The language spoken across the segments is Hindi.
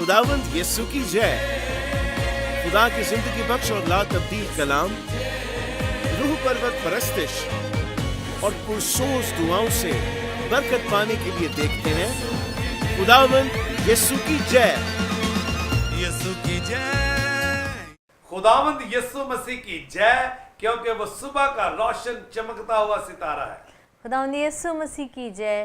खुदावंद यीशु की जय। खुदा की जिंदगी बख्श और ला तब्दील कलाम रूह परवत परस्तिश और पुरसोस दुआओं से बरकत पाने के लिए देखते हैं खुदावंद यीशु की जय। यीशु की जय। खुदावंद यीशु मसीह की जय, क्योंकि वो सुबह का रोशन चमकता हुआ सितारा है। खुदावंद यीशु मसीह की जय,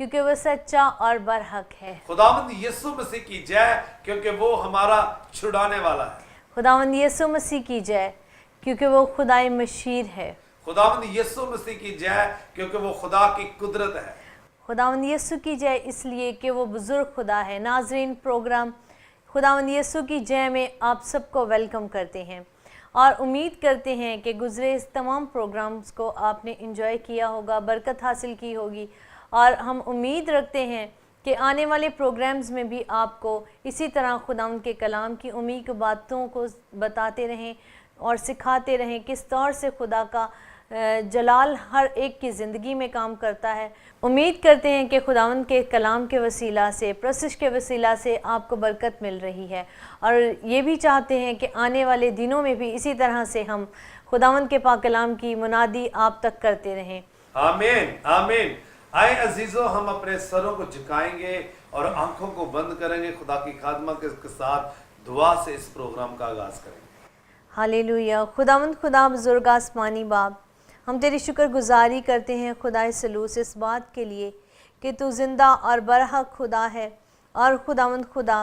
क्योंकि वो सच्चा और बरहक है। खुदावंद यीशु मसीह की जय, क्योंकि वो हमारा छुड़ाने वाला है। खुदावंद यीशु मसीह की जय, क्योंकि वो खुदाई मशीर है। खुदावंद यीशु मसीह की जय, क्योंकि वो खुदा की कुदरत है। खुदावंद यीशु की जय इसलिए कि वो बुजुर्ग खुदा है। नाजरीन, प्रोग्राम खुदावंद यीशु की जय में आप सबको वेलकम करते हैं और उम्मीद करते हैं कि गुज़रे इस तमाम प्रोग्राम्स को आपने इंजॉय किया होगा, बरकत हासिल की होगी। और हम उम्मीद रखते हैं कि आने वाले प्रोग्राम्स में भी आपको इसी तरह खुदावंद के कलाम की उम्मीद बातों को बताते रहें और सिखाते रहें किस तौर से खुदा का जलाल हर एक की ज़िंदगी में काम करता है। उम्मीद करते हैं कि खुदावंद के कलाम के वसीला से, प्रशिश के वसीला से आपको बरकत मिल रही है और ये भी चाहते हैं कि आने वाले दिनों में भी इसी तरह से हम खुदावंद के पाक कलाम की मुनादी आप तक करते रहें। आमीन आमीन। आए अजीजों, हम अपने सरों को झुकाएंगे और आंखों को बंद करेंगे। खुदा की खादमा के साथ दुआ से इस प्रोग्राम का आगाज करेंगे। हालेलुया। खुदावंद खुदा बुजुर्ग आसमानी बाप, हम तेरी शुक्रगुजारी करते हैं खुदाए सलूस इस बात के लिए कि तू ज़िंदा और बरहक खुदा है और खुदावंद खुदा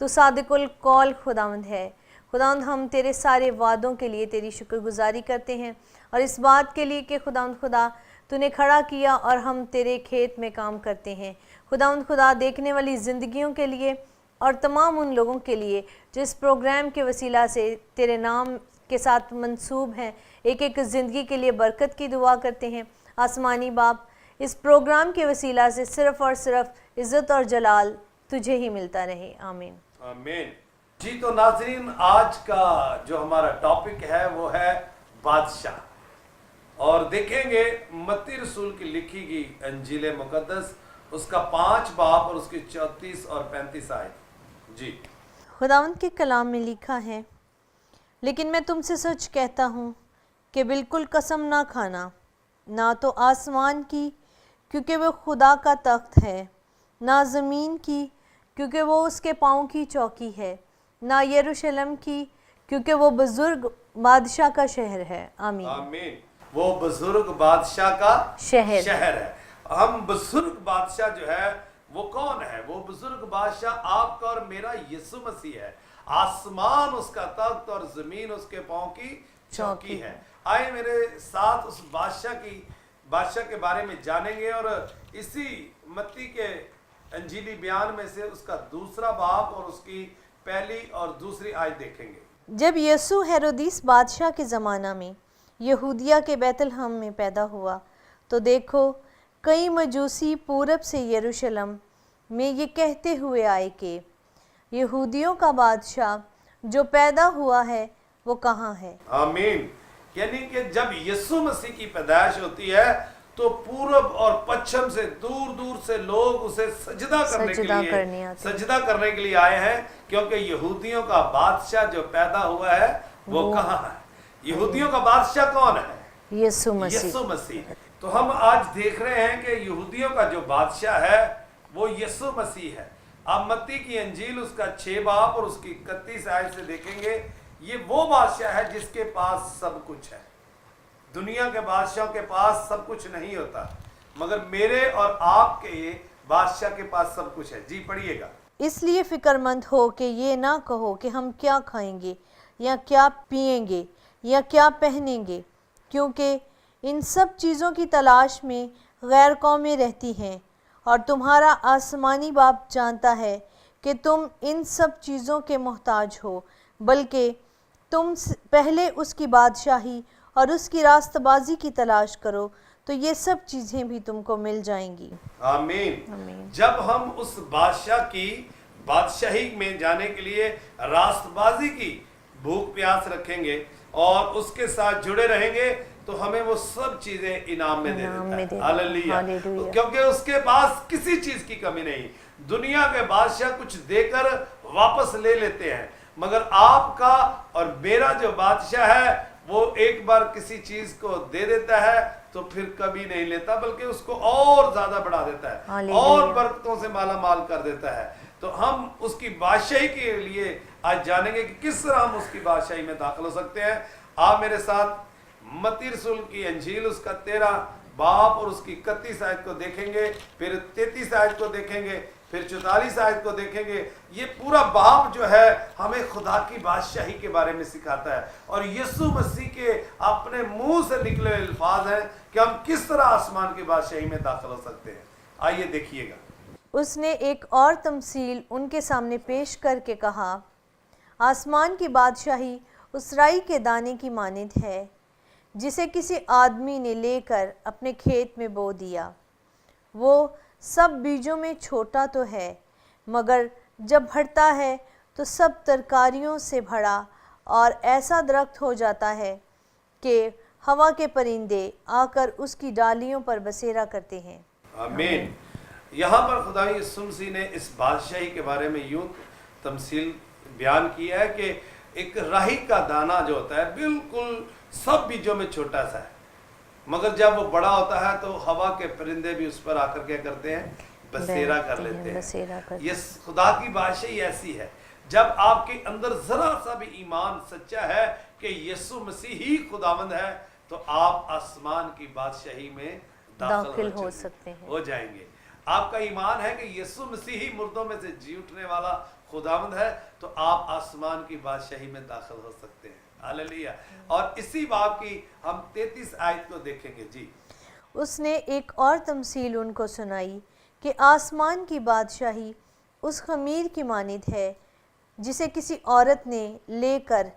तू सादिकुल कौल खुदावंद है। खुदावंद, हम तेरे सारे वादों के लिए तेरी शुक्रगुजारी करते हैं और इस बात के लिए कि खुदावंद खुदा तूने खड़ा किया और हम तेरे खेत में काम करते हैं। खुदावंद खुदा, देखने वाली ज़िंदगियों के लिए और तमाम उन लोगों के लिए जिस प्रोग्राम के वसीला से तेरे नाम के साथ मंसूब हैं, एक एक ज़िंदगी के लिए बरकत की दुआ करते हैं। आसमानी बाप, इस प्रोग्राम के वसीला से सिर्फ़ और सिर्फ इज़्ज़त और जलाल तुझे ही मिलता रहे। आमीन आमीन। जी तो नाज़रीन, आज का जो हमारा टॉपिक है वो है बादशाह, और देखेंगे मत्ती रसूल की लिखी गई अंजील मुकद्दस, उसका 5 बाब और उसकी 34 और 35 आयत। जी, खुदावंद के कलाम में लिखा है, लेकिन मैं तुमसे सच कहता हूँ कि बिल्कुल कसम ना खाना, ना तो आसमान की क्योंकि वह खुदा का तख्त है, ना ज़मीन की क्योंकि वो उसके पाँव की चौकी है, ना यरूशलेम की क्योंकि वो बुजुर्ग बादशाह का शहर है। आमीन आमीन। वो बुजुर्ग बादशाह का शहर है। हम बुजुर्ग बादशाह जो है वो कौन है? वो बुजुर्ग बादशाह आपका और मेरा यीशु मसीह है। आसमान उसका तख्त और जमीन उसके पांव की चौकी है। आए मेरे साथ उस बादशाह के बारे में जानेंगे और इसी मत्ती के अंजीली बयान में से उसका 2 बाब और उसकी पहली और दूसरी आयत देखेंगे। जब यीशु हेरोदिस बादशाह के ज़माना में यहूदिया के बैतलहम में पैदा हुआ, तो देखो कई मजूसी पूरब से यरूशलेम में ये कहते हुए आए कि यहूदियों का बादशाह जो पैदा हुआ है वो कहाँ है। आमीन। यानी कि जब यीशु मसीह की पैदाइश होती है तो पूरब और पश्चिम से दूर दूर से लोग उसे सजदा करने के लिए आए हैं, क्योंकि यहूदियों का बादशाह जो पैदा हुआ है वो कहाँ है। यहूदियों का बादशाह कौन है? यीशु मसीह। तो हम आज देख रहे हैं कि यहूदियों का जो बादशाह है वो यीशु मसीह है। आप मत्ती की अंजील उसका 6 बाब और उसकी 31 आयत से देखेंगे, ये वो बादशाह है जिसके पास सब कुछ है। दुनिया के बादशाहों के पास सब कुछ नहीं होता, मगर मेरे और आपके बादशाह के पास सब कुछ है। जी पढ़िएगा। इसलिए फिक्रमंद हो कि ये ना कहो कि हम क्या खाएंगे या क्या पिएंगे या क्या पहनेंगे, क्योंकि इन सब चीज़ों की तलाश में गैर कौमें रहती हैं, और तुम्हारा आसमानी बाप जानता है कि तुम इन सब चीज़ों के मोहताज हो। बल्कि तुम पहले उसकी बादशाही और उसकी रास्तबाजी की तलाश करो, तो ये सब चीज़ें भी तुमको मिल जाएंगी। आमीन। जब हम उस बादशाह की बादशाही में जाने के लिए रास्तबाजी की भूख प्यास रखेंगे और उसके साथ जुड़े रहेंगे, तो हमें वो सब चीजें इनाम में दे देता है। हालेलुया। क्योंकि उसके पास किसी चीज की कमी नहीं। दुनिया के बादशाह कुछ देकर वापस ले लेते हैं, मगर आपका और मेरा जो बादशाह है वो एक बार किसी चीज को दे देता है तो फिर कभी नहीं लेता, बल्कि उसको और ज्यादा बढ़ा देता है हालेलुया। और बरकतों से माला माल कर देता है। तो हम उसकी बादशाही के लिए आज जानेंगे कि किस तरह हम उसकी बादशाही में दाखिल हो सकते हैं। आप मेरे साथ मत्ती रसूल की अंजील उसका 13 बाब और उसकी 31 आयत को देखेंगे, फिर 33 आयत को देखेंगे, फिर 44 आयत को देखेंगे। ये पूरा बाब जो है हमें खुदा की बादशाही के बारे में सिखाता है और यीशु मसीह के अपने मुंह से निकले हुए अल्फाज हैं कि हम किस तरह आसमान की बादशाही में दाखिल हो सकते हैं। आइए देखिएगा। उसने एक और तमसील उनके सामने पेश करके कहा, आसमान की बादशाही उस राई के दाने की मानिंद है जिसे किसी आदमी ने लेकर अपने खेत में बो दिया। वो सब बीजों में छोटा तो है, मगर जब बढ़ता है तो सब तरकारियों से भरा और ऐसा दरख्त हो जाता है कि हवा के परिंदे आकर उसकी डालियों पर बसेरा करते हैं। आमीन। यहाँ पर खुदा यीशु मसीह ने इस बादशाही के बारे में यूं तमसील बयान किया है कि एक राही का दाना जो होता है बिल्कुल सब बीजों में छोटा सा है, मगर जब वो बड़ा होता है तो हवा के परिंदे भी उस पर आकर क्या करते हैं, बसेरा कर लेते हैं। ये खुदा की बादशाही ऐसी है, जब आपके अंदर जरा सा भी ईमान सच्चा है कि यीशु मसीह ही खुदावंद है तो आप आसमान की बादशाही में दाखिल हो सकते हैं, हो जाएंगे। आपका ईमान है कि यीशु मसीह ही मुर्दों में से जी उठने वाला खुदावंद है तो आप आसमान की बादशाही में दाखिल हो सकते हैं। हालेलुया। और इसी बाब की हम 33 आयत को देखेंगे। जी। उसने एक और तमसील उनको सुनाई कि आसमान की बादशाही उस खमीर की मानिंद है जिसे किसी औरत ने लेकर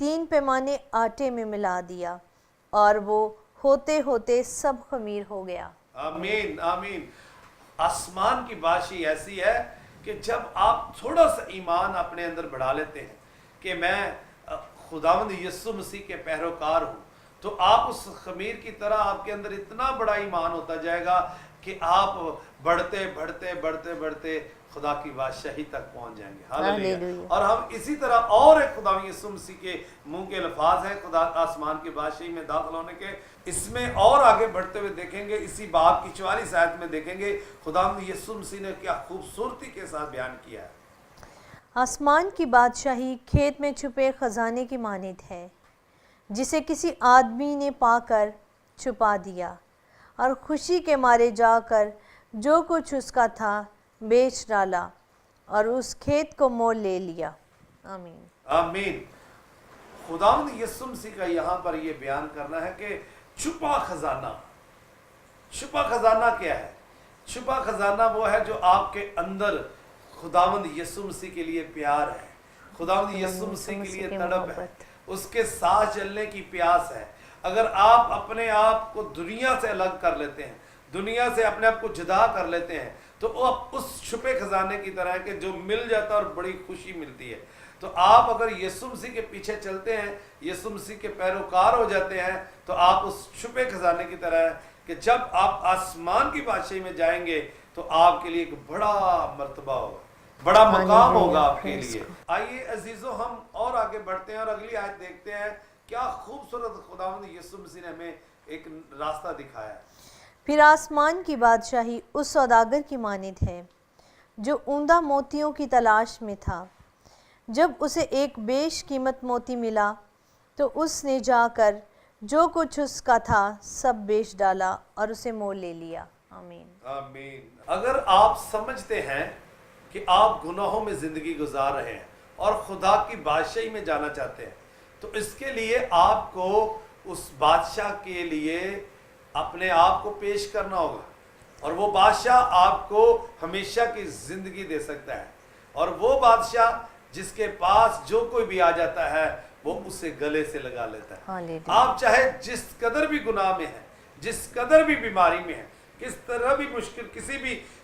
3 पैमाने आटे में मिला दिया और वो होते होते सब खमीर हो गया। आमीन आमीन। आसमान की बादशाही ऐसी है कि जब आप थोड़ा सा ईमान अपने अंदर बढ़ा लेते हैं कि मैं खुदावंद यीशु मसीह के पैरोकार हूँ, तो आप उस खमीर की तरह आपके अंदर इतना बड़ा ईमान होता जाएगा कि आप बढ़ते बढ़ते बढ़ते बढ़ते खुदा की बादशाही तक पहुंच जाएंगे। हालेलुया। और हम इसी तरह और एक खुदा यीशु मसीह के मुंह के अल्फाज हैं खुदा आसमान की बादशाही में दाखिल होने के, इसमें और आगे बढ़ते हुए देखेंगे। इसी बाब की 44 आयत में देखेंगे खुदा यीशु मसीह ने क्या खूबसूरती के साथ बयान किया है। आसमान की बादशाही खेत में छुपे खजाने की मानिंद है जिसे किसी आदमी ने पाकर छुपा दिया और खुशी के मारे जाकर जो कुछ उसका था बेच डाला और उस खेत को मोल ले लिया। आमीन आमीन। खुदावंद यीशु मसीह का यहाँ पर ये बयान करना है कि छुपा खजाना। छुपा खजाना क्या है? छुपा खजाना वो है जो आपके अंदर खुदावंद यीशु मसीह के लिए प्यार है, खुदावंद यीशु मसीह के लिए तड़प है, उसके साथ चलने की प्यास है। अगर आप अपने आप को दुनिया से अलग कर लेते हैं, दुनिया से अपने आप को जुदा कर लेते हैं, तो आप उस छुपे खजाने की तरह है कि जो मिल जाता है और बड़ी खुशी मिलती है। तो आप अगर यीशु मसीह के पीछे चलते हैं, यीशु मसीह के पैरोकार हो जाते हैं, तो आप उस छुपे खजाने की तरह है कि जब आप आसमान की बादशाही में जाएंगे तो आपके लिए एक बड़ा मर्तबा होगा, बड़ा मकाम होगा आपके लिए। आइए अजीजों, हम और आगे बढ़ते हैं और अगली आयत देखते हैं। क्या खूबसूरत खुदावंद यीशु मसीह ने हमें एक रास्ता दिखाया। फिर आसमान की बादशाही उस सौदागर की मानिंद है जो ऊंदा मोतियों की तलाश में था। जब उसे एक बेशकीमत मोती मिला तो उसने जाकर जो कुछ उसका था सब बेच डाला और उसे मोल ले लिया। आमीन आमीन। अगर आप समझते हैं कि आप गुनाहों में जिंदगी गुजार रहे हैं और खुदा की बादशाही में जाना चाहते हैं, तो इसके लिए आपको उस बादशाह के लिए अपने आप को पेश करना होगा और वो बादशाह आपको हमेशा की जिंदगी दे सकता है। और वो बादशाह जिसके पास जो कोई भी आ जाता है वो उसे गले से लगा लेता है। आप चाहे जिस कदर भी गुनाह में है, जिस कदर भी बीमारी में है, किस तरह भी मुश्किल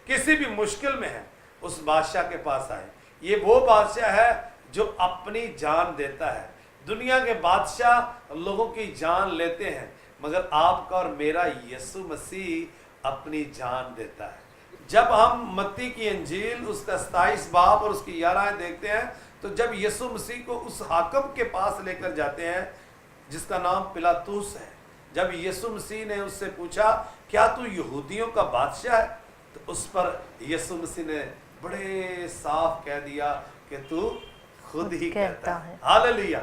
किसी भी मुश्किल में है, उस बादशाह के पास आए। ये वो बादशाह है जो अपनी जान देता है। दुनिया के बादशाह लोगों की जान लेते हैं, मगर आपका और मेरा यीशु मसीह अपनी जान देता है। जब हम मत्ती की इंजील उसका 27 बाब और उसकी 11 आयत देखते हैं, तो जब यीशु मसीह को उस हाकिम के पास लेकर जाते हैं जिसका नाम पिलातुस है, जब यीशु मसीह ने उससे पूछा क्या तू यहूदियों का बादशाह है, तो उस पर यीशु मसीह ने बड़े साफ कह दिया कि तू खुद ही कहता है। हालेलुया।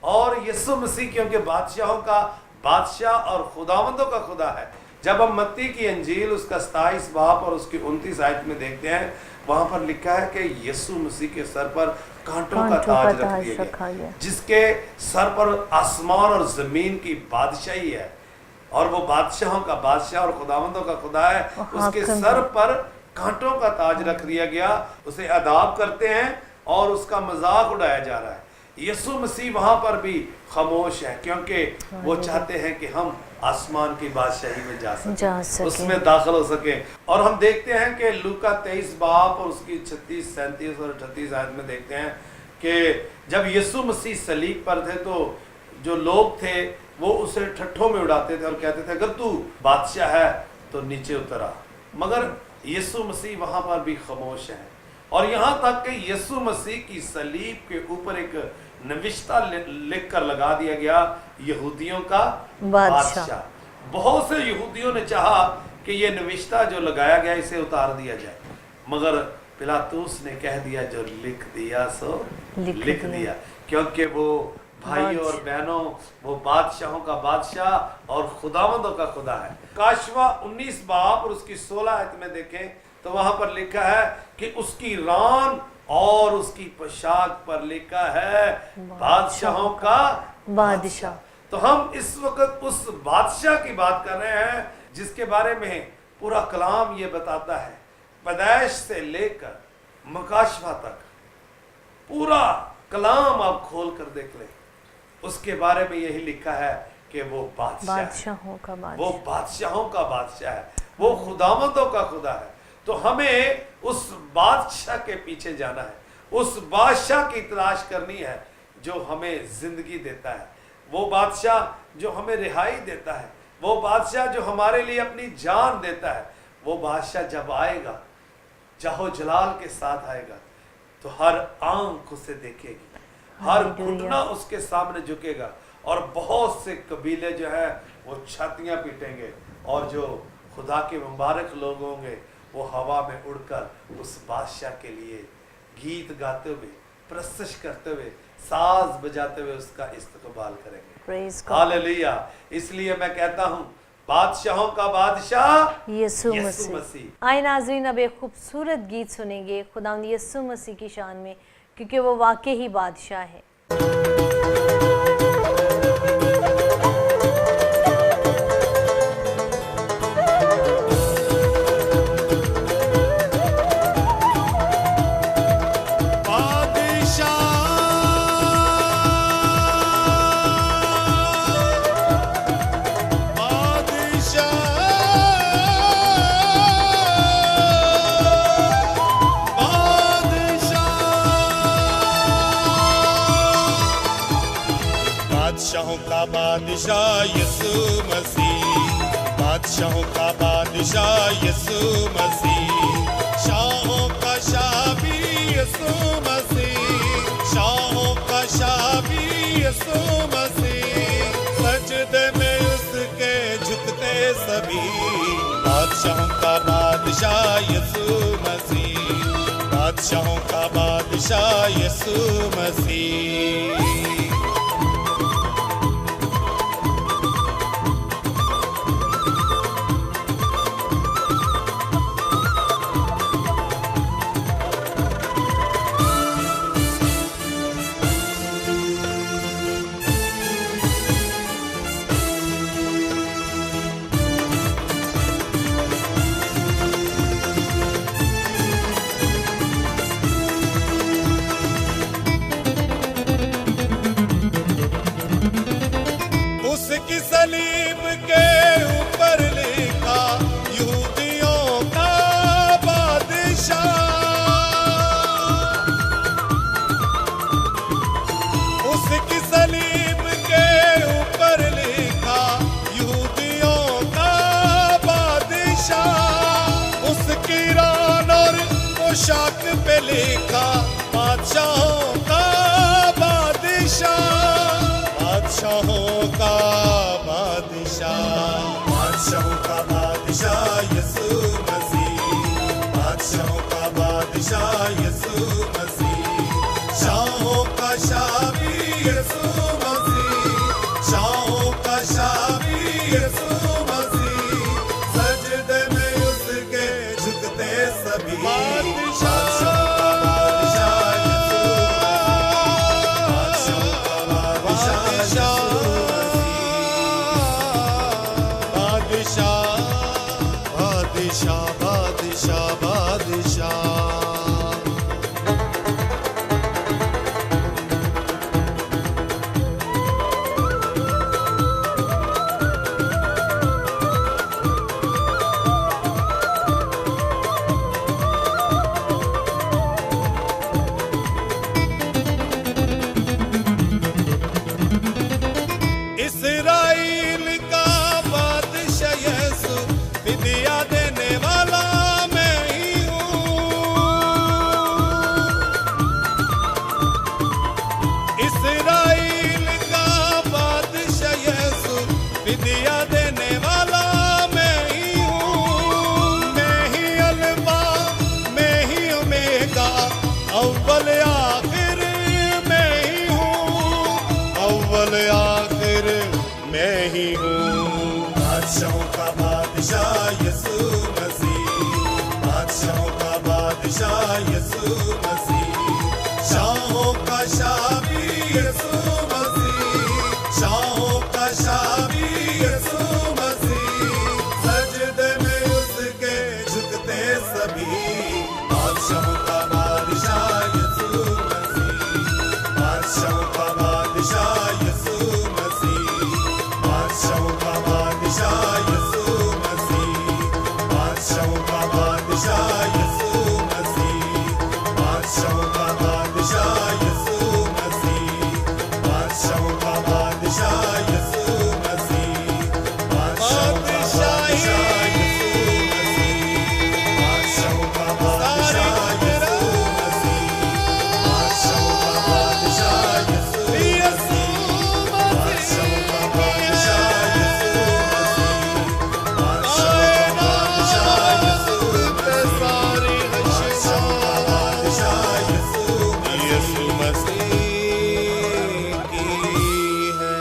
और यीशु मसीह क्योंकि बादशाहों का बादशाह और खुदावंदों का खुदा है, जब हम मत्ती की इंजील उसका 27 बाब और उसकी 29 आयत में देखते हैं, वहां पर लिखा है कि यीशु मसीह के सर पर कांटों का ताज रख दिया गया, जिसके सर पर आसमान और जमीन की बादशाही है, और वो बादशाहों का बादशाह और खुदावंदों का खुदा है। उसके सर पर कांटों का ताज रख दिया गया, उसे अदाब करते हैं और उसका मजाक उड़ाया जा रहा है। यीशु मसीह वहां पर भी खामोश है, क्योंकि वो चाहते हैं कि हम आसमान की बादशाही में जा सके, उसमें दाखिल हो सके। और हम देखते हैं कि लूका 23 बाब और उसकी 36, 37 और 38 आयत में देखते हैं कि जब यीशु मसीह सलीब पर थे तो जो लोग थे वो उसे ठट्ठों में उड़ाते थे और कहते थे अगर तू बादशाह है तो नीचे उतर आ, मगर यीशु मसीह वहां पर भी खामोश है। और यहाँ तक कि यीशु मसीह की सलीब के ऊपर एक नविश्ता लिख कर लगा दिया गया, यहूदियों का बादशाह। बहुत से यहूदियों ने चाहा कि ये नविश्ता जो लगाया गया इसे उतार दिया जाए, मगर पिलातुस ने कह दिया जो लिख दिया सो लिख दिया, क्योंकि वो भाइयों और बहनों वो बादशाहों का बादशाह और खुदावंदों का खुदा है। काशवा 19 बाब और उसकी 16 आयत में देखें तो वहां पर लिखा है कि उसकी रान और उसकी पोशाक पर लिखा है बादशाहों का बादशाह। तो हम इस वक्त उस बादशाह की बात कर रहे हैं जिसके बारे में पूरा कलाम ये बताता है, पैदाइश से लेकर मकाशवा तक पूरा कलाम आप खोल कर देख लें, उसके बारे में यही लिखा है कि वो बादशाहों का बादशाह, वो बादशाहों का बादशाह है, वो खुदावंदों का खुदा है। तो हमें उस बादशाह के पीछे जाना है, उस बादशाह की तलाश करनी है जो हमें जिंदगी देता है, वो बादशाह जो हमें रिहाई देता है, वो बादशाह जो हमारे लिए अपनी जान देता है। वो बादशाह जब आएगा, जाहो जलाल के साथ आएगा, तो हर आंख उसे देखेगी, हर घुटना उसके सामने झुकेगा, और बहुत से कबीले जो है वो छातियां पीटेंगे, और जो खुदा के मुबारक लोग होंगे वो हवा में उड़कर उस बादशाह के लिए गीत गाते हुए, प्रस्तुत करते हुए, साज बजाते हुए उसका इस्तकबाल करेंगे। हालेलुया। इसलिए मैं कहता हूँ बादशाहों का बादशाह यीशु मसीह। आए नाज़रीन, अब एक खूबसूरत गीत सुनेंगे खुदावंद यीशु मसीह की शान में, क्योंकि वो वाकई ही बादशाह है। बादशाहों का बादशाह यीशु मसीह, बादशाहों का बादशाह यीशु मसीह, शाहों का शाह भी यीशु मसीह, शाहों का शाह भी यीशु मसीह, सजदे में उसके झुकते सभी। बादशाहों का बादशाह यीशु मसीह, बादशाहों का बादशाह यीशु मसीह। पोशाक पे लिखा बादशाहों का बादशाह, बादशाहों का बादशाह, बादशाहों का बादशाह यीशु मसीह, बादशाहों का बादशाह यीशु मसीह, शाहों का शाह भी यीशु मसीह, शाहों का शाह भी यीशु मसीह, सजदे में उसके झुकते सभी बादशाह, बादशाह यीशु मसीह, बादशाह यीशु मसीह, बादशाह, बादशाह, बादशाह। इस्राएल का बादशाह यीशु, फिदिया देने वाला मैं ही हूँ। इस्राएल का बादशाह यीशु, फिदिया देने वाला मैं ही हूँ। मैं ही अल्फा, मैं ही ओमेगा, अव्वल आखिर मैं ही हूँ, अव्वल आखिर मैं ही हूँ। बादशाहों का बादशाह यीशु मसीह, बादशाहों का बादशाह यीशु मसीह, शाहों का शाह भी यीशु मसीह, शाहों का शाह भी यीशु मसीह, सजदे में उसके झुकते सभी बादशाहों का बादशाह यीशु मसीह, बादशाहों का बादशाह यीशु मसीह, बादशाहों का बादशाह यीशु मसीह, बादशाहों का बादशाह यीशु मसीह, बादशाहों का बादशाह यीशु मसीह, बादशाहों का बादशाह यीशु मसीह, बादशाहों का बादशाह यीशु मसीह, बादशाहों का बादशाह यीशु मसीह, बादशाहों का बादशाह यीशु मसीह, बादशाहों का बादशाह यीशु मसीह, बादशाहों का बादशाह यीशु मसीह की है।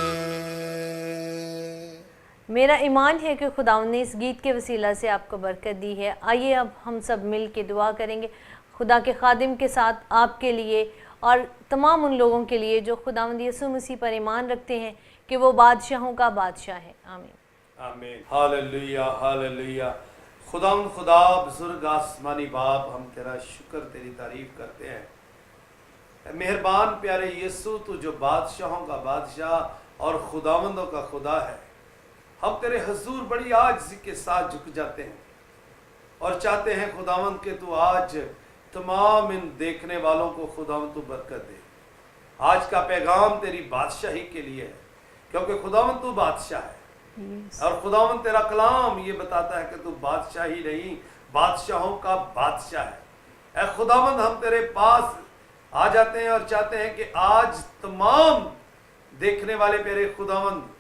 मेरा ईमान है कि खुदावंद ने इस गीत के वसीला से आपको बरकत दी है। आइए अब हम सब मिल के दुआ करेंगे खुदा के खादिम के साथ आपके लिए और तमाम उन लोगों के लिए जो खुदावंद यीशु मसीह पर ईमान रखते हैं कि वो बादशाहों का बादशाह है। आमीन। आमीन। Hallelujah, hallelujah. खुदावंद खुदा बुजुर्ग आसमानी बाप, हम तेरा शुक्र तेरी तारीफ करते हैं। मेहरबान प्यारे यीशु, तू जो बादशाहों का बादशाह और खुदावंदों का खुदा है, हम तेरे हजूर बड़ी आजिज़ी के साथ झुक जाते हैं और चाहते हैं खुदावंद के तू आज तमाम इन देखने वालों को खुदावंद तू बरकत दे। आज का पैगाम तेरी बादशाही के लिए है, क्योंकि खुदावंद तू बादशाह है और खुदावंद तेरा कलाम ये बताता है कि तू बादशाह ही नहीं, बादशाहों का बादशाह है। ऐ खुदावंद, हम तेरे पास आ जाते हैं और चाहते हैं कि आज तमाम देखने वाले प्यारे खुदावंद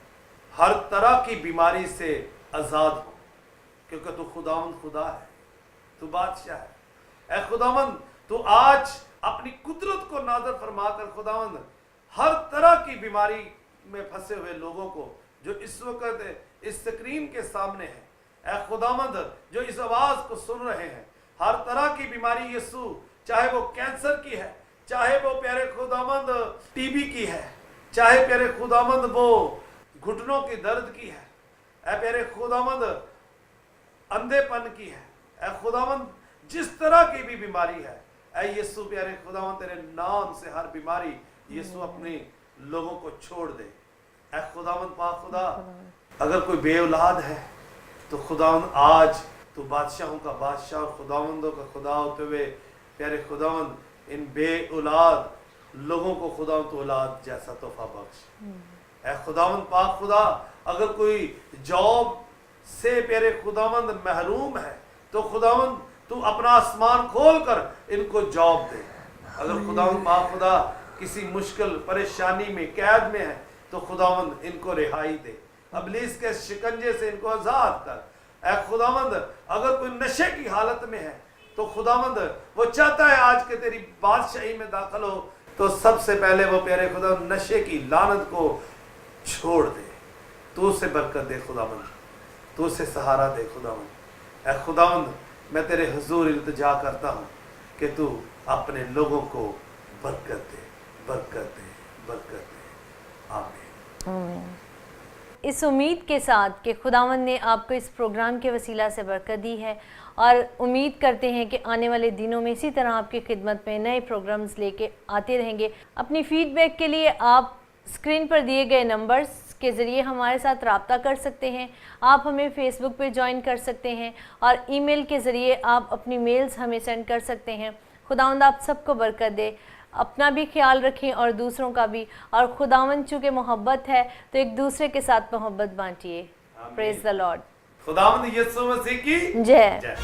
हर तरह की बीमारी से आज़ाद हो, क्योंकि तू खुदावंद खुदा है, तू बादशाह है। ऐ खुदावंद, तू आज अपनी कुदरत को नाज़र फरमाकर खुदावंद हर तरह की बीमारी में फंसे हुए लोगों को जो इस वक्त इस स्क्रीन के सामने है, ऐ खुदावंद जो इस आवाज़ को सुन रहे हैं, हर तरह की बीमारी यीशु, चाहे वो कैंसर की है, चाहे वो प्यारे खुदावंद टीबी की है, चाहे प्यारे खुदावंद वो घुटनों की दर्द की है, ऐ प्यारे खुदावंद अंधेपन की है, ऐ खुदावंद जिस तरह की भी बीमारी है, ऐ यीशु प्यारे खुदावंद तेरे नाम से हर बीमारी यीशु अपने लोगों को छोड़ दे। ऐ खुदावंद पाक खुदा, अगर कोई बे औलाद है तो खुदावंद आज तो बादशाहों का बादशाह और खुदावंदों का खुदा होते हुए प्यारे खुदावंद इन बे औलाद लोगों को खुदावंद तो औलाद जैसा तोहफा बख्श। ऐ खुदावंद पाक खुदा, अगर कोई जॉब से प्यारे खुदावंद महरूम है तो खुदावंद तू अपना आसमान खोल कर इनको जॉब दे। अगर खुदावंद खुदा किसी मुश्किल परेशानी में कैद में है तो खुदावंद इनको रिहाई दे, इब्लीस के शिकंजे से इनको आजाद कर। ऐ खुदावंद अगर कोई नशे की हालत में है तो खुदावंद वो चाहता है आज के तेरी बादशाही में दाखिल हो, तो सबसे पहले वो प्यारे खुदा नशे की लानत को छोड़ दे। तू उसे बरकत दे खुदावंद, तू उसे सहारा दे खुदावंद। ऐ खुदावंद मैं तेरे हुजूर इल्तिजा करता हूँ कि तू अपने लोगों को बरकत दे, बरकत दे, बरकत दे। आमीन। इस उम्मीद के साथ कि खुदावंद ने आपको इस प्रोग्राम के वसीला से बरकत दी है और उम्मीद करते हैं कि आने वाले दिनों में इसी तरह आपकी खिदमत में नए प्रोग्राम्स लेके आते रहेंगे। अपनी फीडबैक के लिए आप स्क्रीन पर दिए गए नंबर्स के ज़रिए हमारे साथ रब्ता कर सकते हैं। आप हमें फेसबुक पे ज्वाइन कर सकते हैं और ईमेल के ज़रिए आप अपनी मेल्स हमें सेंड कर सकते हैं। खुदावंद आप सबको बरकत दे, अपना भी ख्याल रखें और दूसरों का भी। और खुदावंद चूँकि मोहब्बत है तो एक दूसरे के साथ मोहब्बत बांटिए। Praise the Lord. खुदावंद यीशु मसीह की जय। जय।